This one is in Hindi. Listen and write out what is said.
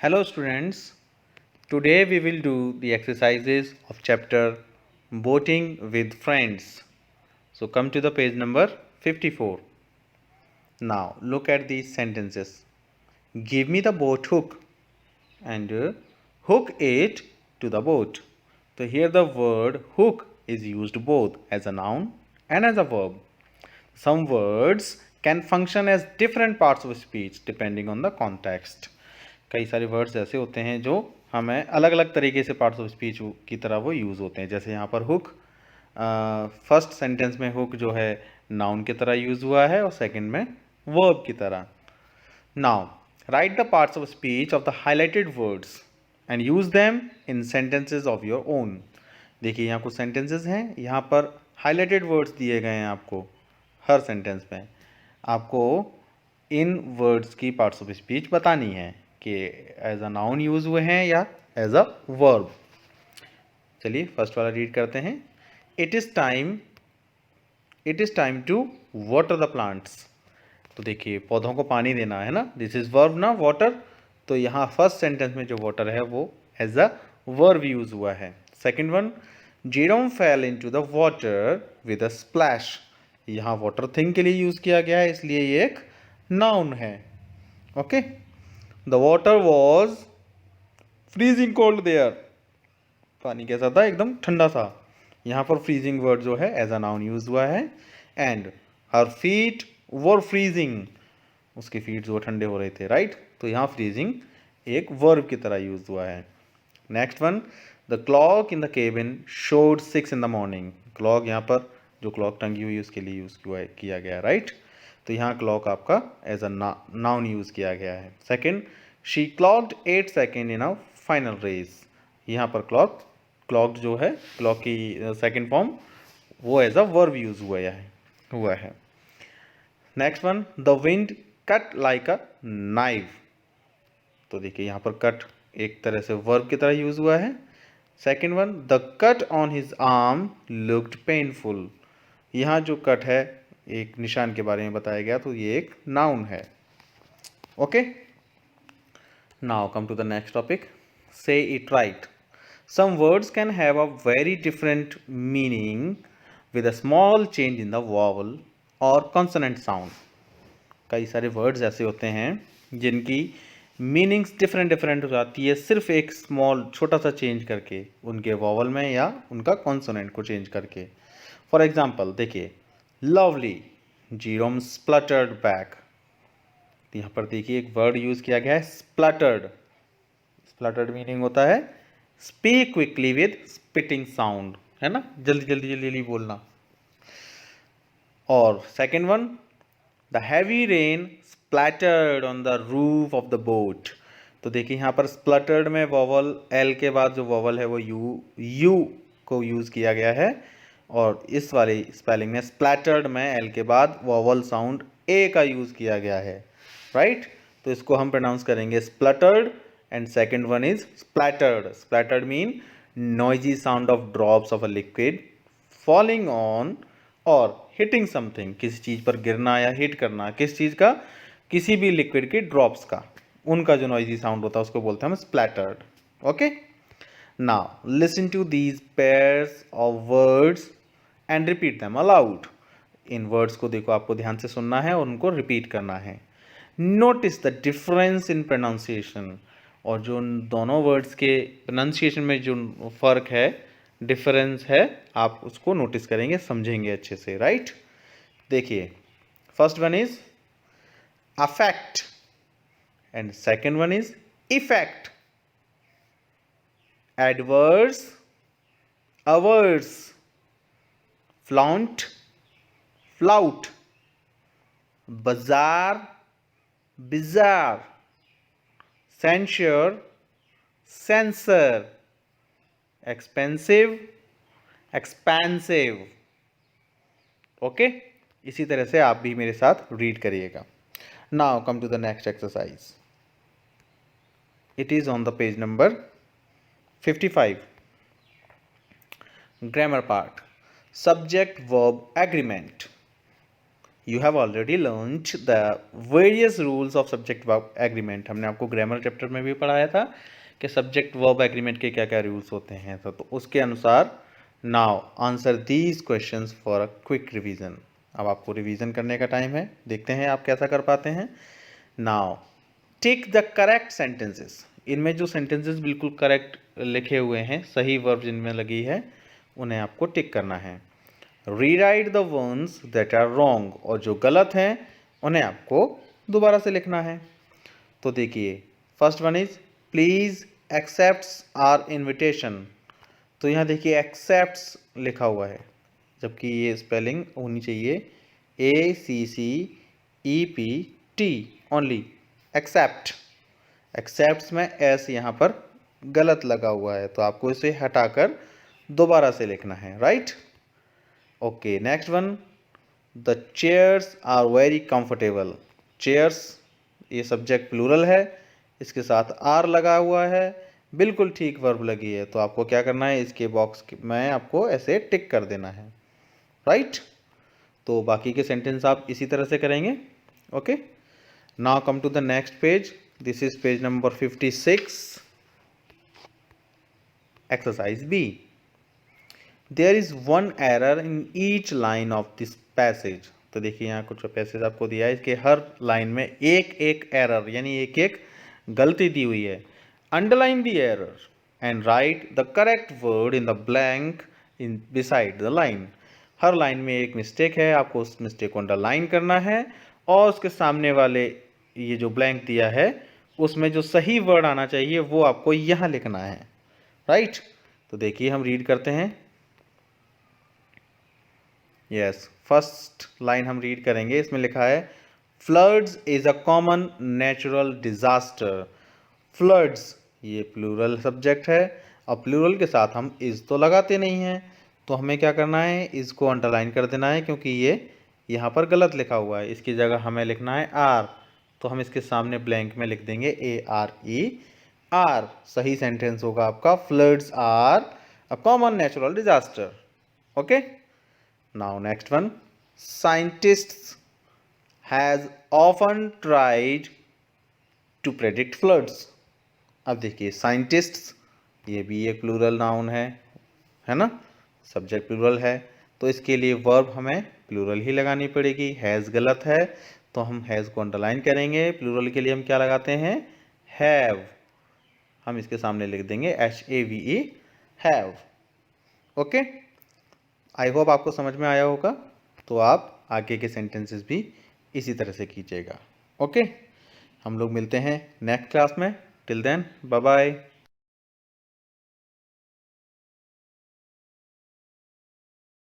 Hello students, today we will do the exercises of chapter Boating with Friends. So come to the page number 54. Now look at these sentences. Give me the boat hook and hook it to the boat. So here the word hook is used both as a noun and as a verb. Some words can function as different parts of speech depending on the context. कई सारे वर्ड्स ऐसे होते हैं जो हमें अलग अलग तरीके से पार्ट्स ऑफ स्पीच की तरह वो यूज़ होते हैं। जैसे यहाँ पर हुक, फर्स्ट सेंटेंस में हुक जो है नाउन की तरह यूज़ हुआ है और सेकंड में वर्ब की तरह। Now right the parts of speech of the highlighted words and use them in sentences of your own. देखिए यहाँ कुछ सेंटेंसेज हैं, यहाँ पर हाईलाइटेड वर्ड्स दिए गए हैं आपको हर सेंटेंस में। आपको इन वर्ड्स की पार्ट्स ऑफ स्पीच बतानी है कि एज अ नाउन यूज हुए हैं या एज अ वर्ब। चलिए फर्स्ट वाला रीड करते हैं। It is time to water the plants. तो देखिए पौधों को पानी देना है ना, दिस इज वर्ब ना, वाटर। तो यहाँ फर्स्ट सेंटेंस में जो वाटर है वो एज अ वर्ब यूज हुआ है। Second one, Jerome fail into the water with a splash. यहाँ वाटर थिंग के लिए यूज किया गया है, इसलिए ये एक नाउन है। Okay, the water was freezing cold there. पानी कैसा था, एकदम ठंडा था। यहाँ पर फ्रीजिंग वर्ड जो है एज अ नाउन यूज हुआ है। And her feet were freezing, उसके फीट जो ठंडे हो रहे थे, राइट। तो यहाँ फ्रीजिंग एक वर्ब की तरह यूज हुआ है। Next one, the clock in the cabin showed 6 in the morning। Clock यहाँ पर जो क्लॉक टंगी हुई है उसके लिए यूज किया गया, राइट। तो यहाँ क्लॉक आपका एज अ नाउन यूज किया गया है। Second, she clocked 8 seconds in a final race. यहाँ पर क्लॉक्ड जो है, क्लॉक की सेकेंड फॉर्म वो एज अ वर्ब यूज हुआ है। Next one, the wind cut like a knife. तो देखिए यहाँ पर कट एक तरह से वर्ब की तरह यूज हुआ है। Second one, the cut on his arm looked painful. यहाँ जो कट है एक निशान के बारे में बताया गया, तो ये एक नाउन है। Okay, now come to the next topic, say it right. Some words can have a very different meaning with a small change in the vowel और कॉन्सोनेंट साउंड। कई सारे वर्ड्स ऐसे होते हैं जिनकी मीनिंग्स डिफरेंट हो जाती है सिर्फ एक स्मॉल छोटा सा चेंज करके, उनके वॉवल में या उनका कॉन्सोनेंट को चेंज करके। फॉर एग्जाम्पल देखिए, लवली, जीरोम स्प्लटर्ड बैक। यहाँ पर देखिए एक वर्ड यूज किया गया है स्प्लटर्ड। स्प्लटर्ड मीनिंग होता है speak quickly with spitting sound, है ना, जल्दी बोलना। और second one, the heavy rain splattered on the roof of the boat. तो देखिए यहाँ पर स्प्लटर्ड में वॉवल एल के बाद जो वॉवल है वो यू को यूज किया गया है, और इस वाली स्पेलिंग में स्प्लैटर्ड में एल के बाद वॉवल साउंड ए का यूज किया गया है, राइट। तो इसको हम प्रोनाउंस करेंगे spluttered, and second one is splattered. Splattered mean noisy sound of drops of a liquid falling on और हिटिंग समथिंग। किसी चीज़ पर गिरना या हिट करना, किस चीज़ का, किसी भी लिक्विड के ड्रॉप्स का, उनका जो नॉइजी साउंड होता है उसको बोलते हैं हम splattered. Okay, now listen to these pairs of words and repeat them aloud. इन वर्ड्स को देखो, आपको ध्यान से सुनना है और उनको रिपीट करना है। Notice the difference in pronunciation. और जो दोनों वर्ड्स के प्रोनाउंसिएशन में जो फर्क है, डिफरेंस है, आप उसको नोटिस करेंगे, समझेंगे अच्छे से, राइट। देखिए first one is affect and second one is effect. Adverse, averse, flaunt, flout, bazaar, bizarre, censure, censor, expensive, expensive. Okay, इसी तरह से आप भी मेरे साथ रीड करिएगा। Now come to the next exercise. It is on the page number 55। Grammar part, subject verb agreement. You have already learned the various rules of subject verb agreement. हमने आपको ग्रामर चैप्टर में भी पढ़ाया था कि सब्जेक्ट वर्ब एग्रीमेंट के क्या क्या रूल्स होते हैं। तो उसके अनुसार now answer these questions for a quick revision. अब आपको रिवीजन करने का टाइम है, देखते हैं आप कैसा कर पाते हैं। Now tick the correct sentences. इनमें जो सेंटेंसेस बिल्कुल करेक्ट लिखे हुए हैं, सही वर्ब जिनमें लगी है, उन्हें आपको टिक करना है। Rewrite the words that are wrong, और जो गलत हैं उन्हें आपको दोबारा से लिखना है। तो देखिए first one is please accepts our invitation. तो यहाँ देखिए एक्सेप्ट्स लिखा हुआ है, जबकि ये स्पेलिंग होनी चाहिए ACCEPT ओनली, एक्सेप्ट। एक्सेप्ट्स में एस यहाँ पर गलत लगा हुआ है, तो आपको इसे हटाकर दोबारा से लिखना है, right. Okay, next one, the chairs are very comfortable. Chairs ये सब्जेक्ट प्लूरल है, इसके साथ आर लगा हुआ है, बिल्कुल ठीक वर्ब लगी है। तो आपको क्या करना है, इसके बॉक्स में आपको ऐसे टिक कर देना है, राइट। तो बाकी के सेंटेंस आप इसी तरह से करेंगे। Okay, now come to the next page. This is page number 56, exercise B. There is one error in each line of this passage. तो देखिए यहाँ कुछ पैसेज आपको दिया है, इसके हर लाइन में एक एक एरर यानी एक एक गलती दी हुई है। Underline the error and right the correct word in the blank in beside the line. Her line में एक मिस्टेक है, आपको उस मिस्टेक को अंडरलाइन करना है, और उसके सामने वाले ये जो ब्लैंक दिया है उसमें जो सही वर्ड आना चाहिए वो आपको यहाँ लिखना है, राइट। तो देखिए हम रीड करते हैं। यस, फर्स्ट लाइन हम रीड करेंगे। इसमें लिखा है floods is a common natural disaster. Floods ये प्लूरल सब्जेक्ट है, और प्लूरल के साथ हम इज तो लगाते नहीं हैं, तो हमें क्या करना है, इसको अंडरलाइन कर देना है, क्योंकि ये यहाँ पर गलत लिखा हुआ है। इसकी जगह हमें लिखना है आर, तो हम इसके सामने ब्लैंक में लिख देंगे ARE। सही सेंटेंस होगा आपका floods are a common natural disaster. Okay, now next one, scientists has often tried to predict floods. अब देखिए साइंटिस्ट्स ये भी एक प्लूरल नाउन है ना, सब्जेक्ट प्लूरल है, तो इसके लिए वर्ब हमें प्लूरल ही लगानी पड़ेगी। हैज़ गलत है, तो हम हैज़ को अंडरलाइन करेंगे। प्लूरल के लिए हम क्या लगाते हैं, हैव। हम इसके सामने लिख देंगे HAVE, have. Okay, I hope आपको समझ में आया होगा। तो आप आगे के सेंटेंसेस भी इसी तरह से कीजिएगा। ओके, हम लोग मिलते हैं नेक्स्ट क्लास में। Till then bye bye.